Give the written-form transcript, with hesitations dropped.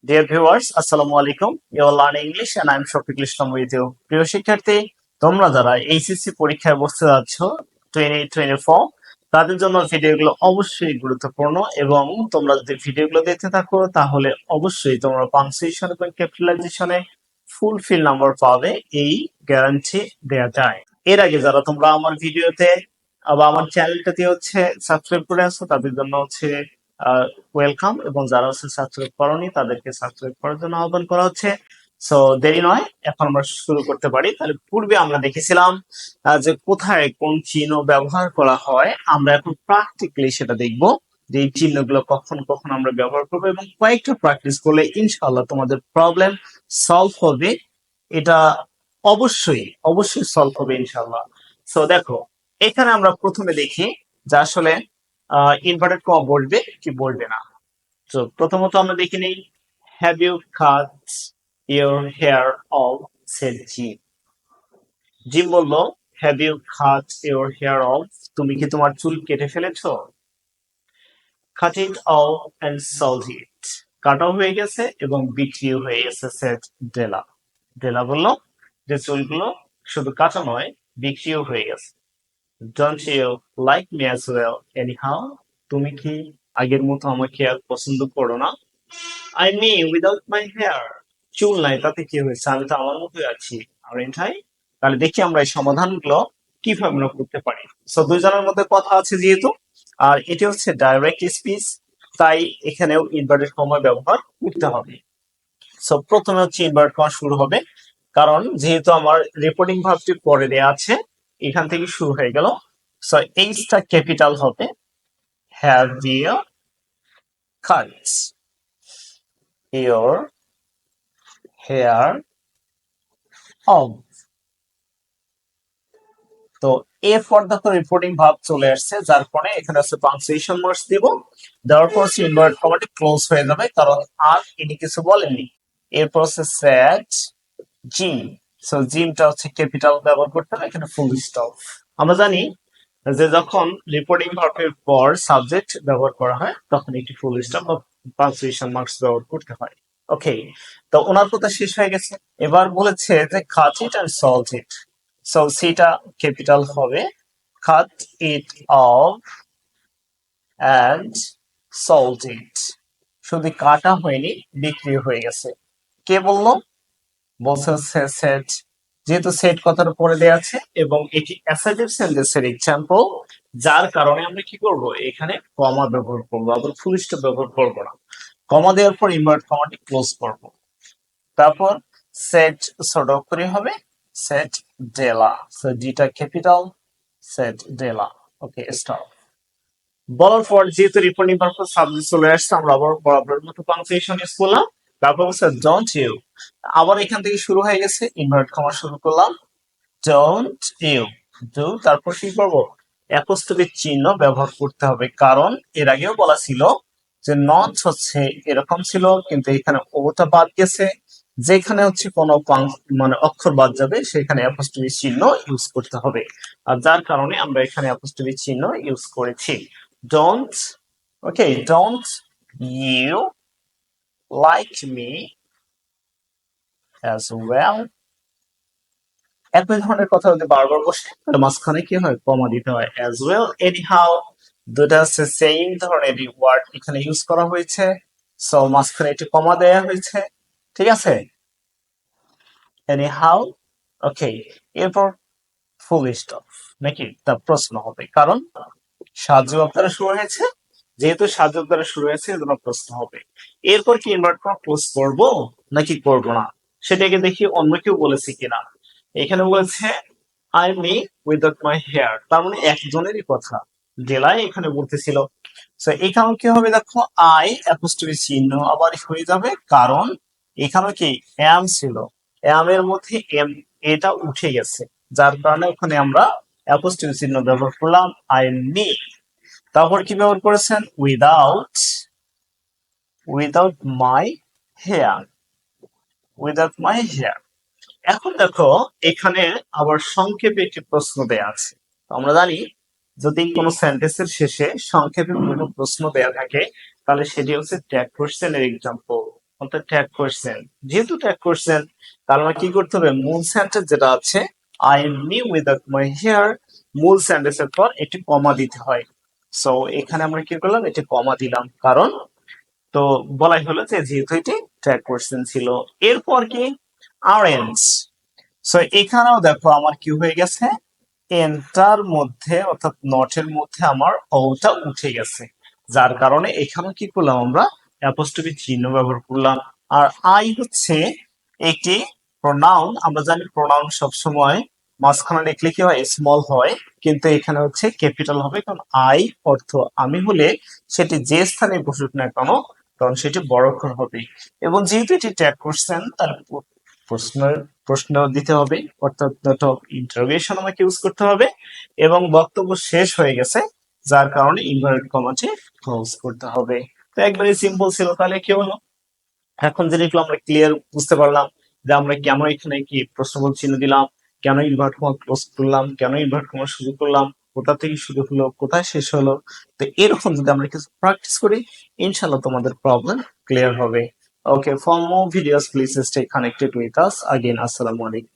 Dear viewers, Assalamu alaikum. You are learning English and I am Shafiqul Islam with you. প্রিয় শিক্ষার্থী, তোমরা যারা HSC পরীক্ষায় বসতে যাচ্ছ 2024 তাদের জন্য ভিডিওগুলো অবশ্যই গুরুত্বপূর্ণ এবং তোমরা যদি ভিডিওগুলো দেখতে থাকো তাহলে অবশ্যই তোমরা পাংচুয়েশন এবং ক্যাপিটালাইজেশনে ফুলফিল নাম্বার পাবে, এই গ্যারান্টি দেয়া যায়। এর আগে যারা তোমরা আমার ভিডিওতে বা আমার চ্যানেলটাতে সাবস্ক্রাইব করে আছো তাদের জন্য ওয়েলকাম, এবং যারা সাবস্ক্রাইব করনি তাদেরকে সাবস্ক্রাইব করার জন্য আহ্বান করা হচ্ছে। সো দেরি নয়, এখন আমরা শুরু করতে পারি। তাহলে পূর্বে আমরা দেখেছিলাম যে কোথায় কোন চিহ্ন ব্যবহার করা হয়, আমরা এখন প্র্যাকটিক্যালি সেটা দেখব যে এই চিহ্নগুলো কখন কখন আমরা ব্যবহার করবো, এবং কয়েকটা প্র্যাকটিস করলে ইনশাআল্লাহ তোমাদের প্রবলেম সলভ হবে। এটা অবশ্যই অবশ্যই সলভ হবে ইনশাআল্লাহ। সো দেখো, এখানে আমরা প্রথমে দেখি যে আসলে ইনভার্টেড কমা বলবে কি বলবে না। তো প্রথমত আমরা দেখে নেই, have you cut your hair off, said Jim. Jim বললো, have you cut your hair off, তুমি কি তোমার চুল কেটে ফেলেছো? Cut it off and solve it, কাটাও হয়ে গেছে এবং বিক্রিও হয়ে গেছে, সেড ডেলা। ডেলা বললো যে চুলগুলো শুধু কাটা নয়, বিক্রিও হয়ে গেছে। Don't you like me as well anyhow? তুমি কি আগের মতো আমাকে আর পছন্দ করো না? I mean without my hair. চুল নাই তাতে কি হয়েছে, আমি তো আমার মতোই আছি, aren't I? তাহলে দেখি আমরা এই সমাধানগুলো কিভাবে আমরা করতে পারি। সো দুইজনের মধ্যে কথা আছে যেহেতু, আর এটি হচ্ছে ডাইরেক্ট স্পিচ, তাই এখানেও ইনভার্টেড কমা ব্যবহার করতে হবে। সো প্রথমে হচ্ছে ইনভার্ট কমা শুরু হবে, কারণ যেহেতু আমার রিপোর্টিং ভার্বটি পরে দেয়া আছে, এখান থেকে শুরু হয়ে গেল। সো এইচটা ক্যাপিটাল হবে, have you cut your hair off. তো এরপর দেখো রিপোর্টিং ভার্ব চলে আসছে, যার পরে এখানে হচ্ছে পাংচুয়েশন মার্কস দিব, দেওয়ার পর হচ্ছে ইনভার্ট কমাটি ক্লোজ হয়ে যাবে, কারণ আর ইনি কিছু বলেননি। এরপর হচ্ছে স্যাড জিম। সো জিমটা হচ্ছে ক্যাপিটাল ব্যবহার করতে হবে, এখানে ফুল স্টপ। আমরা জানি যে যখন রিপোর্টিং ভার্বের পর সাবজেক্ট ব্যবহার করা হয় তখন একটি ফুল স্টপ বা পাংচুয়েশন মার্কস ব্যবহার করতে হয়। ওকে, তো ওনার কথা শেষ হয়ে গেছে। এবার বলেছে যে cut it and solve it. So সেটা ক্যাপিটাল হবে, cut it off and solve it. শুধু কাটা হয়নি, বিক্রি হয়ে গেছে। কে বললো? বলছে হচ্ছে সেট। যেহেতু সেট কথার পরে দেয়া আছে এবং এটি অ্যাসার্টিভ সেন্টেন্সের এক্সাম্পল, যার কারণে আমরা কি করব, এখানে কমা ব্যবহার করবো, আবার ফুল স্টপ ব্যবহার করবো না। কমা দেওয়ার পর ইনভার্ট কমাটি ক্লোজ করব। তারপর সেট ছোট করে হবে, সেট ডেলা। সো ডিটা ক্যাপিটাল, সেট ডেলা। ওকে, স্টপ। বলার পর যেহেতু রিপোর্টিং পারপাস সাবজেক্ট চলে আসছে, আমরা আবার বরাবরের মতো পাংচুয়েশন ইউজ করলাম। তারপর হচ্ছে ডোন্ট ইউ, আবার এখান থেকে শুরু হয়ে গেছে, ইনভার্ট কমা শুরু করলাম, ডোন্ট ইউ ডু। তারপর কি করবো, অ্যাপোস্ট্রফি চিহ্ন ব্যবহার করতে হবে, কারণ এর আগেও বলা ছিল যে নট হচ্ছে এরকম ছিল, কিন্তু এখানে ওটা বাদ গেছে। যেখানে হচ্ছে কোনো মানে অক্ষর বাদ যাবে সেখানে অ্যাপোস্ট্রফি চিহ্ন ইউজ করতে হবে, আর যার কারণে আমরা এখানে অ্যাপোস্ট্রফি চিহ্ন ইউজ করেছি। Don't, okay, don't you like me as well. একই ধরনের কথা যদি বারবার বসে তাহলে মাঝখানে কি হয়, কমা দিতে হয়। অ্যাজ ওয়েল, এনিহাউ, দুটা হচ্ছে সেম ধরনের ওয়ার্ড এখানে ইউজ করা হয়েছে, সো মাঝখানে একটি কমা দেয়া হয়েছে, ঠিক আছে। এনিহাউ, ওকে। এরপর ফুল স্টপ, নাকি তা প্রশ্ন হবে, কারণ সাহায্য দ্বারা শুরু হয়েছে, যেহেতু সাহায্য দ্বারা শুরু হয়েছে এজন্য প্রশ্ন হবে। এরপর কি ইনভার্ট কমা ক্লোজ করবো নাকি করবো না, সেটাকে দেখি অন্য কেউ বলেছে কিনা। এখানে বলেছে I me without my hair, তার মানে একজনেরই কথা, জেলায় এখানে বলতেছিল। তো এখানে কি হবে, দেখো আই অ্যাপোস্ট্রফি চিহ্ন আবার হয়ে যাবে, কারণ এখানে কি এম ছিল, এম এর মধ্যে এম এটা উঠে গেছে, যার কারণে ওখানে আমরা অ্যাপোস্ট্রফি চিহ্ন ব্যবহার করলাম, আই মি। তারপর কি ব্যবহার করেছেন, without, without my hair, without my hair. এখন দেখো এখানে আবার সংক্ষেপে একটি প্রশ্ন দেয়া আছে। আমরা জানি যদি কোনো সেন্টেন্সের শেষে সংক্ষেপে কোনো প্রশ্ন দেয়া থাকে তাহলে সেটি হচ্ছে ট্যাগ কোশ্চেনের এক্সাম্পল। অর্থাৎ ট্যাগ কোশ্চেন। যেহেতু ট্যাগ কোশ্চেন, তাহলে আমার কি করতে হবে, মূল সেন্টেন্স যেটা আছে I am me without my hair, মূল সেন্টেন্সের পর একটি কমা দিতে হয়। সো এখানে আমরা কি করলাম, এটি কমা দিলাম, কারণ তো বলাই হলো যে যেহেতু এটি ট্যাগ কোশ্চেন ছিল। এরপর কি আরেঞ্জ। সো এখানেও দেখো আমার কি হয়ে গেছে, এন্টার মধ্যে অর্থাৎ নটের মধ্যে আমার ওটা উঠে গেছে, যার কারণে এখানে কি করলাম, আমরা অ্যাপোস্ট্রফি চিহ্ন ব্যবহার করলাম। আর আই হচ্ছে একটি প্রোনাউন। আমরা জানি প্রোনাউন সবসময় মাঝখানে লিখলে কি হয়, স্মল হয়, কিন্তু এখানে হচ্ছে ক্যাপিটাল হবে, কারণ আই অর্থ আমি হলে সেটি যে স্থানে বসুক না কেন, তখন সেটি বড় অক্ষর হবে। এবং যেহেতু এটি ট্যাগ করছেন, তার প্রশ্ন প্রশ্ন দিতে হবে, অর্থাৎ নোট অফ ইন্টারোগেশন আমাকে ইউজ করতে হবে। এবং বক্তব্য শেষ হয়ে গেছে, যার কারণে ইনভার্টেড কমাটি ক্লোজ করতে হবে। তো একবারে সিম্পল ছিল। তাহলে কি হলো, এখন জিনিসগুলো আমরা ক্লিয়ার বুঝতে পারলাম যে আমরা কেন এখানে কি প্রশ্নবোধক চিহ্ন দিলাম, কেন ইনভার্ট কমা ক্লোজ করলাম, কেন ইনভার্ট কমা শুরু করলাম, কোথা থেকে শুরু হলো, কোথায় শেষ হলো। তো এরকম যদি আমরা কিছু প্র্যাকটিস করি, ইনশাল্লাহ তোমাদের প্রবলেম ক্লিয়ার হবে। Okay, for more videos please stay connected with us. Again আসসালামু আলাইকুম।